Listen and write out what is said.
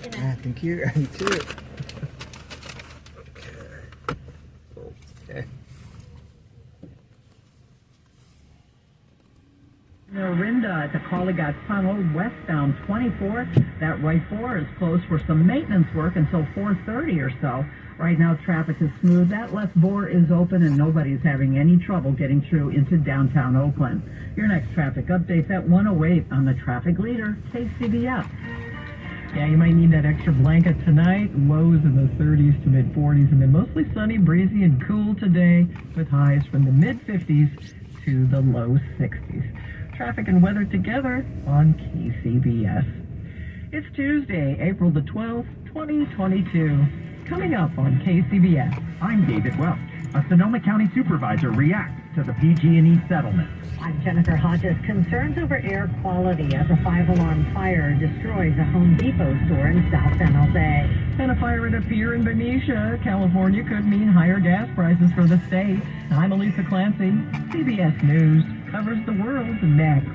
Thank you. You too. Okay. Orinda at the Colligat Tunnel, westbound 24th. That right 4 is closed for some maintenance work until 4:30 or so. Right now, traffic is smooth. That left 4 is open, and nobody's having any trouble getting through into downtown Oakland. Your next traffic update's at 1:08 on the traffic leader, KCBS. Yeah, you might need that extra blanket tonight. Lows in the 30s to mid-40s, and then mostly sunny, breezy, and cool today with highs from the mid-50s to the low 60s. Traffic and weather together on KCBS. It's Tuesday, April the 12th, 2022. Coming up on KCBS. I'm David Welch. A Sonoma County supervisor reacts to the PG&E settlement. I'm Jennifer Hodges. Concerns over air quality as a 5-alarm fire destroys a Home Depot store in South San Jose. And a fire at a pier in Benicia, California could mean higher gas prices for the state. I'm Elisa Clancy. CBS News covers the world next.